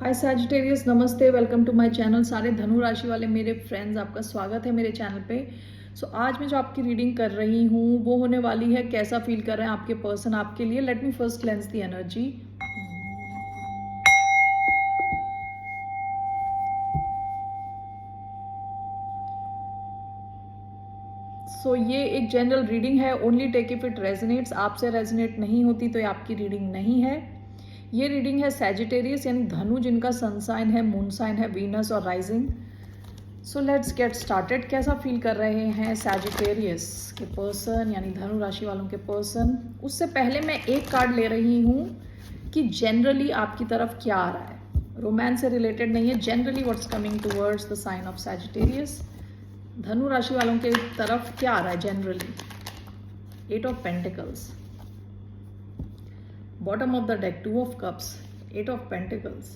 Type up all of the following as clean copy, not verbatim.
हाय Sagittarius, नमस्ते, welcome to my channel. सारे धनु राशि वाले मेरे फ्रेंड्स, आपका स्वागत है मेरे चैनल पे। आज मैं जो आपकी रीडिंग कर रही हूँ वो होने वाली है कैसा फील कर रहे हैं आपके पर्सन आपके लिए। Let me first cleanse the energy. ये एक जनरल रीडिंग है, only take if it resonates. आपसे रेजोनेट नहीं होती तो ये आपकी रीडिंग नहीं है। ये रीडिंग है सैजिटेरियस यानी धनु, जिनका सन साइन है, मून साइन है, वीनस और rising. So let's get started. कैसा फील कर रहे हैं सैजिटेरियस के पर्सन यानी धनु राशि वालों के पर्सन। उससे पहले मैं एक कार्ड ले रही हूँ कि जनरली आपकी तरफ क्या आ रहा है। रोमांस से रिलेटेड नहीं है, generally what's coming towards the sign of Sagittarius. धनु राशि वालों के तरफ क्या आ रहा है generally. 8 of pentacles, bottom of the deck 2 of cups, 8 of pentacles.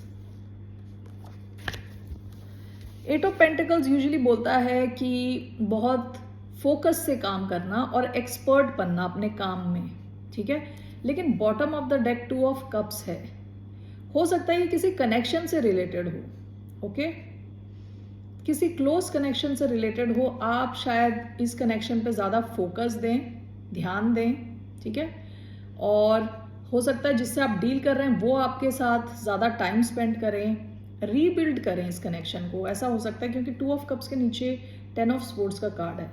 8 of pentacles usually बोलता है कि बहुत फोकस से काम करना और एक्सपर्ट बनना अपने काम में, ठीक है। लेकिन bottom of the deck 2 of cups है। हो सकता है ये किसी कनेक्शन से रिलेटेड हो, ओके, किसी क्लोज कनेक्शन से रिलेटेड हो। आप शायद इस कनेक्शन पे ज़्यादा फोकस दें, ध्यान दें, ठीक है। और हो सकता है जिससे आप डील कर रहे हैं वो आपके साथ ज़्यादा टाइम स्पेंड करें, रीबिल्ड करें इस कनेक्शन को। ऐसा हो सकता है क्योंकि 2 ऑफ कप्स के नीचे 10 ऑफ स्पोर्ट्स का कार्ड है।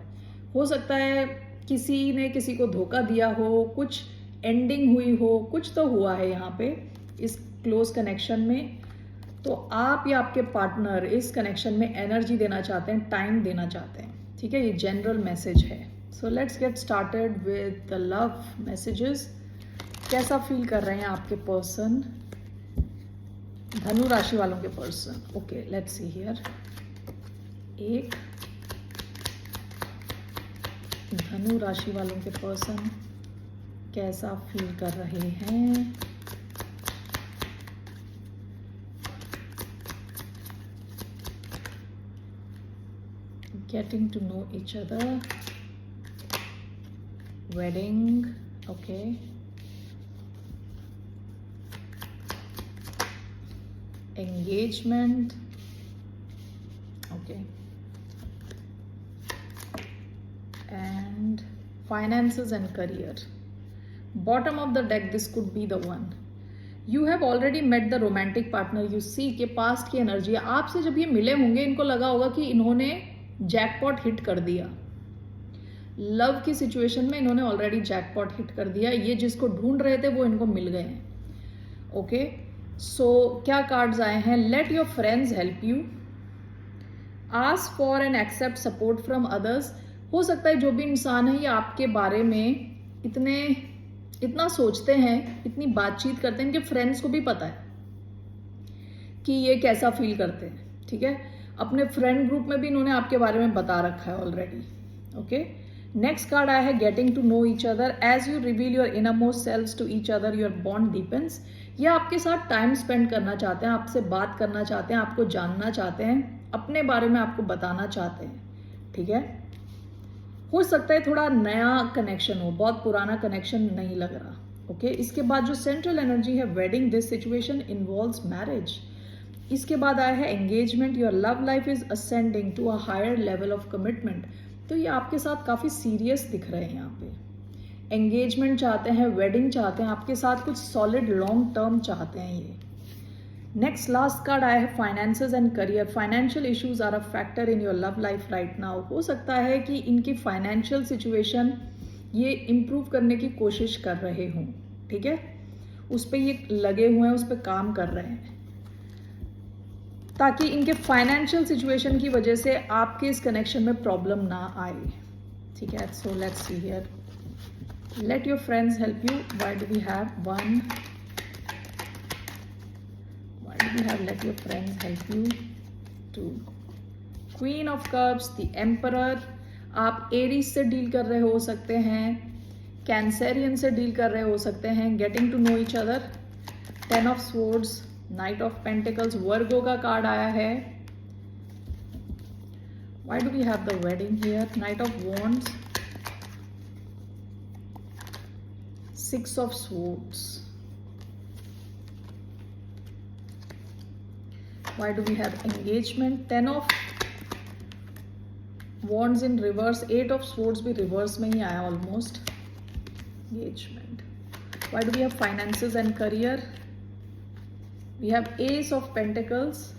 हो सकता है किसी ने किसी को धोखा दिया हो, कुछ एंडिंग हुई हो, कुछ तो हुआ है यहाँ पे इस क्लोज कनेक्शन में। तो आप या आपके पार्टनर इस कनेक्शन में एनर्जी देना चाहते हैं, टाइम देना चाहते हैं, ठीक है। ये जनरल मैसेज है। So let's get started with the love messages. कैसा फील कर रहे हैं आपके पर्सन, धनु राशि वालों के person. Okay, let's see here. एक धनु राशि वालों के पर्सन कैसा फील कर रहे हैं। Getting to know each other, wedding, okay, engagement, okay, and finances and career. Bottom of the deck, this could be the one. You have already met the romantic partner. You see के past की energy है। आपसे जब ये मिले होंगे इनको लगा होगा कि इन्होंने जैकपॉट हिट कर दिया। लव की सिचुएशन में इन्होंने ऑलरेडी जैकपॉट हिट कर दिया। ये जिसको ढूंढ रहे थे वो इनको मिल गए हैं। ओके, सो क्या कार्ड्स आए हैं। Let your friends help you, ask for and accept support from others. हो सकता है जो भी इंसान है ये आपके बारे में इतना सोचते हैं, इतनी बातचीत करते हैं कि फ्रेंड्स को भी पता है कि ये कैसा फील करते हैं, ठीक है। अपने फ्रेंड ग्रुप में भी इन्होंने आपके बारे में बता रखा है ऑलरेडी। ओके, नेक्स्ट कार्ड आया है getting to know each other. As you reveal your innermost selves to each other, your bond deepens. ये आपके साथ टाइम स्पेंड करना चाहते हैं, आपसे बात करना चाहते हैं, आपको जानना चाहते हैं, अपने बारे में आपको बताना चाहते हैं, ठीक है। हो सकता है थोड़ा नया कनेक्शन हो, बहुत पुराना कनेक्शन नहीं लग रहा। ओके, इसके बाद जो सेंट्रल एनर्जी है wedding, this situation involves marriage. इसके बाद आया है engagement. Your love life is ascending to a higher level of commitment. तो ये आपके साथ काफ़ी सीरियस दिख रहे हैं यहाँ पे। एंगेजमेंट चाहते हैं, वेडिंग चाहते हैं, आपके साथ कुछ सॉलिड लॉन्ग टर्म चाहते हैं ये। नेक्स्ट लास्ट कार्ड आया है finances and career. Financial issues are a factor in your love life right now. हो सकता है कि इनकी फाइनेंशियल सिचुएशन ये इम्प्रूव करने की कोशिश कर रहे हों, ठीक है। उस पर ये लगे हुए हैं, उस पर काम कर रहे हैं ताकि इनके फाइनेंशियल सिचुएशन की वजह से आपके इस कनेक्शन में प्रॉब्लम ना आए, ठीक है। So let's see here. Let your friends help you. Why do we have 1, why do we have let your friends help you 2, queen of cups, the emperor. आप एरीज से डील कर रहे हो सकते हैं, कैंसेरियन से डील कर रहे हो सकते हैं। Getting to know each other, 10 of swords, knight of pentacles. Virgo का कार्ड आया है। Why do we have the wedding here. Knight of wands, 6 of swords, Why do we have engagement? 10 of wands in reverse, 8 of swords भी reverse में ही आया almost. Engagement. Why do we have finances and career? We have ace of pentacles.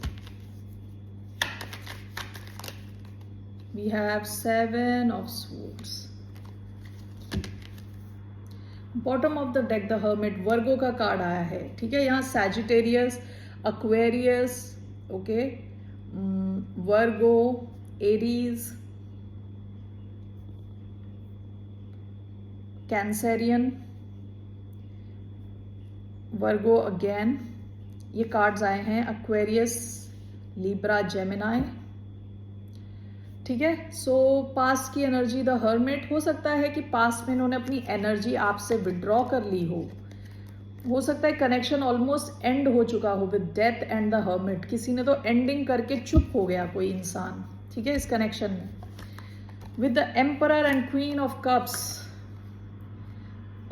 We have 7 of swords. Bottom of the deck the hermit, Virgo का card आया है, ठीक है. यहाँ Sagittarius, Aquarius, okay, Virgo, Aries, Cancerian, Virgo again, ये cards आए हैं. Aquarius, Libra, Gemini, ठीक है. सो पास की एनर्जी द हर्मिट. हो सकता है कि पास में इन्होंने अपनी एनर्जी आपसे विड्रॉ कर ली हो सकता है कनेक्शन ऑलमोस्ट एंड हो चुका हो with death and the hermit. किसी ने तो एंडिंग करके चुप हो गया कोई इंसान, ठीक है, इस कनेक्शन में. With the emperor and queen of cups,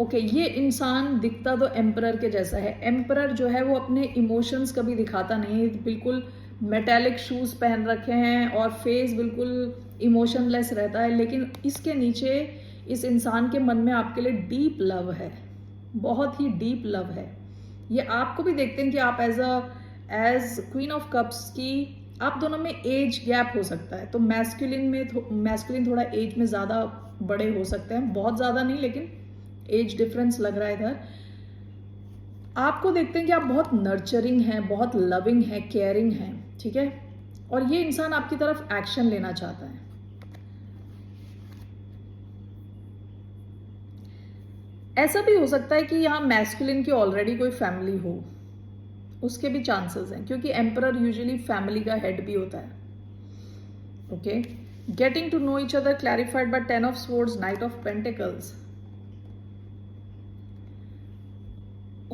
okay, ये इंसान दिखता तो एम्परर के जैसा है. एम्परर जो है वो अपने इमोशंस कभी दिखाता नहीं है, बिल्कुल मेटालिक शूज पहन रखे हैं और फेस बिल्कुल इमोशनलेस रहता है. लेकिन इसके नीचे इस इंसान के मन में आपके लिए डीप लव है, बहुत ही डीप लव है. ये आपको भी देखते हैं कि आप एज क्वीन ऑफ कप्स की आप दोनों में एज गैप हो सकता है. तो मैस्कुलिन थोड़ा एज में ज़्यादा बड़े हो सकते हैं, बहुत ज़्यादा नहीं लेकिन एज डिफरेंस लग रहा है इधर. आपको देखते हैं कि आप बहुत नर्चरिंग हैं, बहुत लविंग हैं, केयरिंग हैं, ठीक है. और ये इंसान आपकी तरफ एक्शन लेना चाहता है. ऐसा भी हो सकता है कि यहाँ मैस्कुलिन की ऑलरेडी कोई फैमिली हो, उसके भी चांसेस हैं, क्योंकि एम्परर यूजुअली फैमिली का हेड भी होता है. Okay, getting to know each other clarified by 10 of swords, knight of pentacles.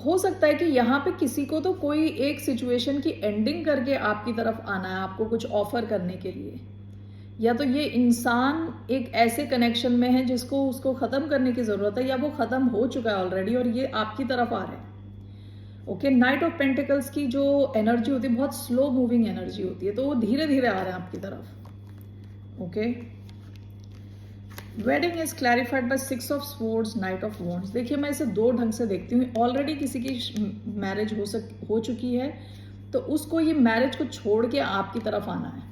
हो सकता है कि यहाँ पे किसी को तो कोई एक सिचुएशन की एंडिंग करके आपकी तरफ आना है, आपको कुछ ऑफर करने के लिए. या तो ये इंसान एक ऐसे कनेक्शन में है जिसको उसको ख़त्म करने की ज़रूरत है, या वो ख़त्म हो चुका है ऑलरेडी और ये आपकी तरफ आ रहा है. ओके, नाइट ऑफ पेंटिकल्स की जो एनर्जी होती है बहुत स्लो मूविंग एनर्जी होती है, तो वो धीरे धीरे आ रहे हैं आपकी तरफ. Okay, wedding is clarified by 6 of swords, knight of wands. देखिए मैं इसे दो ढंग से देखती हूँ. ऑलरेडी किसी की मैरिज हो चुकी है, तो उसको ये मैरिज को छोड़ के आपकी तरफ आना है.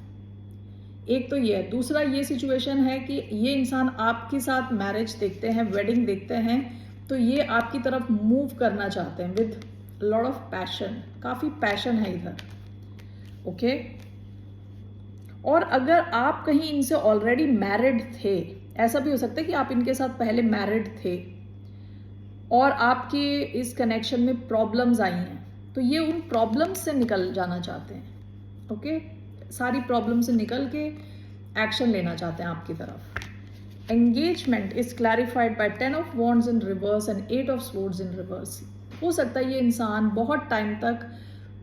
एक तो ये है. दूसरा ये सिचुएशन है कि ये इंसान आपके साथ मैरिज देखते हैं, वेडिंग देखते हैं, तो ये आपकी तरफ मूव करना चाहते हैं विद लॉट ऑफ पैशन. काफ़ी पैशन है इधर. ओके, और अगर आप कहीं इनसे ऑलरेडी मैरिड थे, ऐसा भी हो सकता है कि आप इनके साथ पहले मैरिड थे और आपके इस कनेक्शन में प्रॉब्लम्स आई हैं, तो ये उन प्रॉब्लम्स से निकल जाना चाहते हैं. ओके, सारी प्रॉब्लम से निकल के एक्शन लेना चाहते हैं आपकी तरफ. Engagement is clarified by 10 of wands in reverse and 8 of swords in reverse. हो सकता है ये इंसान बहुत टाइम तक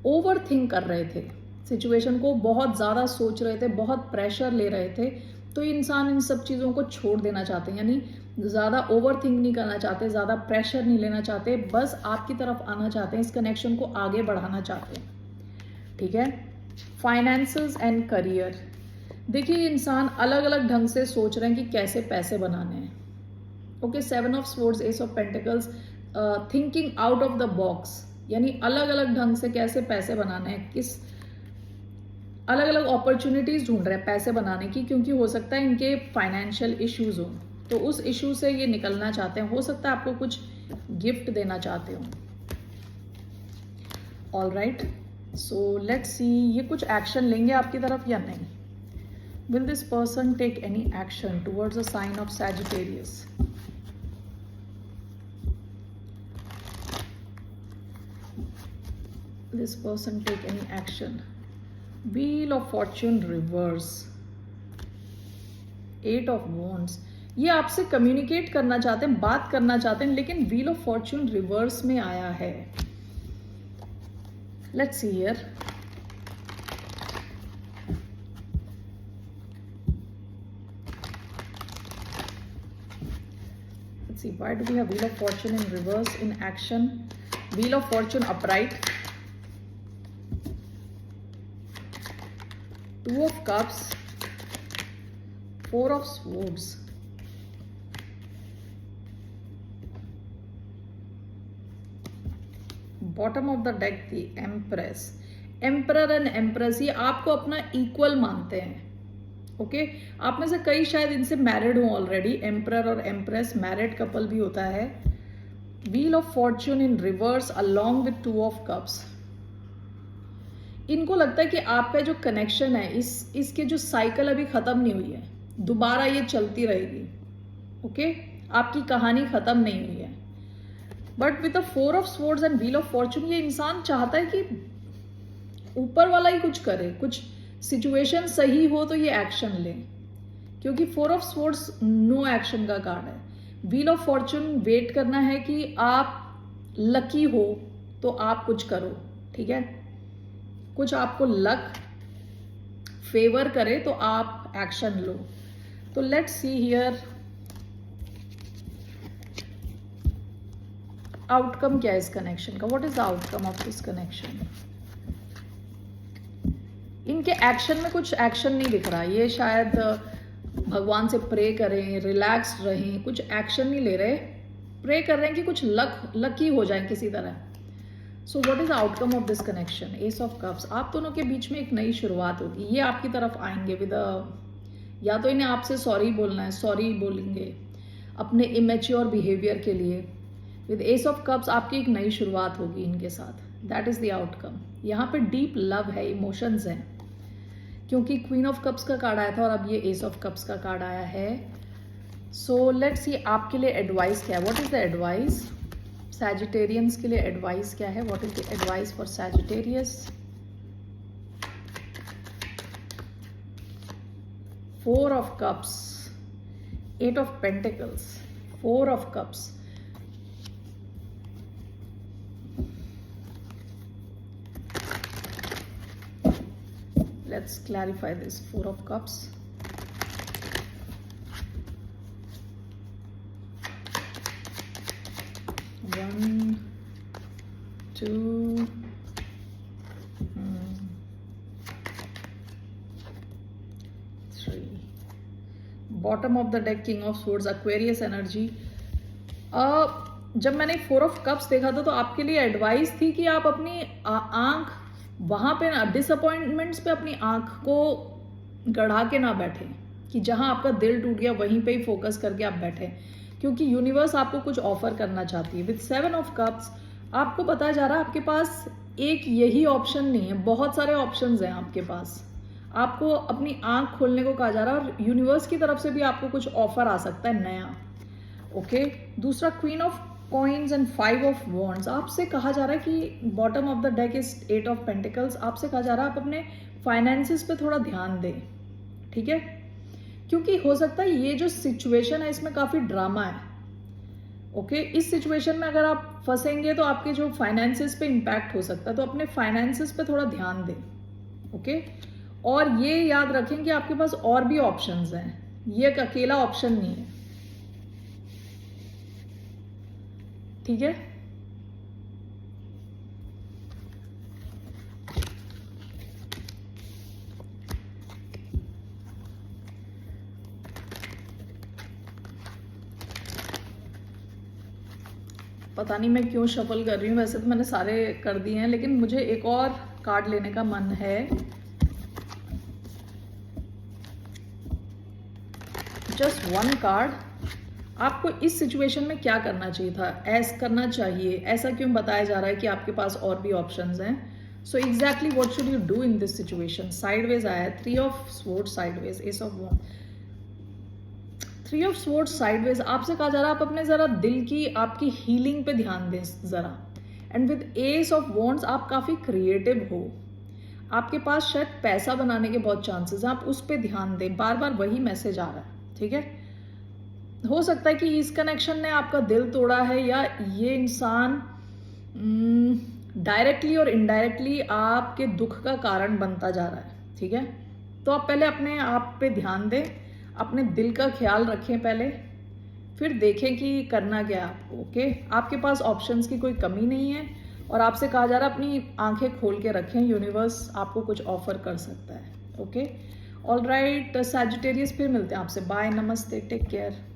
ओवर थिंक कर रहे थे, सिचुएशन को बहुत ज़्यादा सोच रहे थे, बहुत प्रेशर ले रहे थे, तो इंसान इन सब चीज़ों को छोड़ देना चाहते हैं. यानी ज़्यादा ओवर थिंक नहीं करना चाहते, ज़्यादा प्रेशर नहीं लेना चाहते, बस आपकी तरफ आना चाहते हैं, इस कनेक्शन को आगे बढ़ाना चाहते हैं. ठीक है. Finances and career. देखिए ये इंसान अलग अलग ढंग से सोच रहे हैं कि कैसे पैसे बनाने हैं. Okay, 7 of swords, S of pentacles, thinking out of the box, यानी अलग अलग ढंग से कैसे पैसे बनाने हैं, किस अलग अलग अपॉर्चुनिटीज ढूंढ रहे हैं पैसे बनाने की, क्योंकि हो सकता है इनके फाइनेंशियल इश्यूज हो, तो उस इशू से ये निकलना चाहते हैं. हो सकता है आपको कुछ गिफ्ट देना चाहते हो. All right, so let's see ये कुछ एक्शन लेंगे आपकी तरफ या नहीं. Will this person take any action towards a sign of Sagittarius? This person take any action? Wheel of Fortune reverse, 8 of Wands. ये आपसे कम्युनिकेट करना चाहते हैं, बात करना चाहते हैं, लेकिन व्हील ऑफ फॉर्च्यून रिवर्स में आया है. Let's see here. Let's see, why do we have Wheel of Fortune in reverse in action? Wheel of Fortune upright. 2 of cups, 4 of swords, bottom of the deck थी empress. Emperor and empress ये आपको अपना equal मानते हैं। Okay आप में से कई शायद इनसे मैरिड हो ऑलरेडी। एम्परर और एम्प्रेस मैरिड कपल भी होता है। Wheel of Fortune in reverse along with 2 of cups. इनको लगता है कि आपका जो कनेक्शन है इसके जो साइकिल अभी खत्म नहीं हुई है, दोबारा ये चलती रहेगी। ओके आपकी कहानी खत्म नहीं हुई है। But with the 4 of swords and wheel of Fortune ये इंसान चाहता है कि ऊपर वाला ही कुछ करे, कुछ सिचुएशन सही हो तो ये एक्शन ले, क्योंकि 4 ऑफ स्वॉर्ड्स नो एक्शन का कार्ड है। व्हील ऑफ फॉर्च्यून वेट करना है कि आप लकी हो तो आप कुछ करो, ठीक है, कुछ आपको लक फेवर करे तो आप एक्शन लो। तो लेट्स सी हियर आउटकम क्या है इस कनेक्शन का। What is the outcome of this connection. इनके एक्शन में कुछ एक्शन नहीं दिख रहा। ये शायद भगवान से प्रे करें, रिलैक्स रहें, कुछ एक्शन नहीं ले रहे, प्रे कर रहे हैं कि कुछ लकी हो जाए किसी तरह। So what is the outcome of this connection. S of cups. आप दोनों के बीच में एक नई शुरुआत होगी। ये आपकी तरफ आएंगे विद या तो इन्हें आपसे सॉरी बोलना है, सॉरी बोलेंगे अपने इमेच्योर बिहेवियर के लिए। विद एस ऑफ कप्स आपकी एक नई शुरुआत होगी इनके साथ। That is the outcome. यहाँ पे डीप लव है, इमोशंस हैं, क्योंकि क्वीन ऑफ कप्स का कार्ड आया था और अब ये एस ऑफ कप्स का कार्ड आया है। सो लेट्स सी आपके लिए एडवाइस क्या है। What is the advice. Sagittarians के लिए एडवाइस क्या है। What is the advice for Sagittarius. 4 of cups, 8 of pentacles, 4 of cups. Let's clarify this. 4 of cups, 1 2 3। Bottom of the deck king of swords, Aquarius energy. जब मैंने 4 of cups देखा था तो आपके लिए एडवाइस थी कि आप अपनी आंख वहाँ पे ना, डिसअपॉइंटमेंट्स पे अपनी आंख को गढ़ा के ना बैठे, कि जहाँ आपका दिल टूट गया वहीं पे ही फोकस करके आप बैठे, क्योंकि यूनिवर्स आपको कुछ ऑफर करना चाहती है। विद 7 ऑफ कप्स आपको बताया जा रहा है आपके पास एक यही ऑप्शन नहीं है, बहुत सारे ऑप्शंस हैं आपके पास। आपको अपनी आंख खोलने को कहा जा रहा है और यूनिवर्स की तरफ से भी आपको कुछ ऑफर आ सकता है नया। ओके दूसरा queen of coins and 5 of wands. आपसे कहा जा रहा है कि bottom of the deck is 8 of pentacles. आपसे कहा जा रहा है आप अपने फाइनेंसिस पे थोड़ा ध्यान दें, ठीक है, क्योंकि हो सकता है ये जो सिचुएशन है इसमें काफ़ी ड्रामा है। ओके इस सिचुएशन में अगर आप फंसेंगे तो आपके जो फाइनेंसिस पे इम्पैक्ट हो सकता है, तो अपने फाइनेंसिस पे थोड़ा ध्यान दें। ओके और ये याद रखें कि आपके पास और भी ऑप्शंस हैं, ये एक अकेला ऑप्शन नहीं है, ठीक है। पता नहीं मैं क्यों शफल कर रही हूँ, वैसे तो मैंने सारे कर दिए हैं, लेकिन मुझे एक और कार्ड लेने का मन है। Just 1 card. आपको इस सिचुएशन में क्या करना चाहिए था, ऐसा करना चाहिए, ऐसा क्यों बताया जा रहा है कि आपके पास और भी ऑप्शंस हैं। So exactly what should you do in this situation. Sideways आया है 3 of swords sideways, ace of wand, 3 of swords sideways. आपसे कहा जा रहा है आप अपने जरा दिल की, आपकी हीलिंग पे ध्यान दें जरा। And with S of wands आप काफी क्रिएटिव हो, आपके पास शायद पैसा बनाने के बहुत चांसेस हैं, आप उस पर ध्यान दें। बार बार वही मैसेज आ रहा है, ठीक है। हो सकता है कि इस कनेक्शन ने आपका दिल तोड़ा है, या ये इंसान डायरेक्टली और इनडायरेक्टली आपके दुख का कारण बनता जा रहा है, ठीक है। तो आप पहले अपने आप पे ध्यान दें, अपने दिल का ख्याल रखें पहले, फिर देखें कि करना क्या आपको। ओके आपके पास ऑप्शंस की कोई कमी नहीं है और आपसे कहा जा रहा है अपनी आंखें खोल के रखें, यूनिवर्स आपको कुछ ऑफर कर सकता है। ओके, ऑल राइट सैजिटेरियस, फिर मिलते हैं आपसे, बाय, नमस्ते, टेक केयर।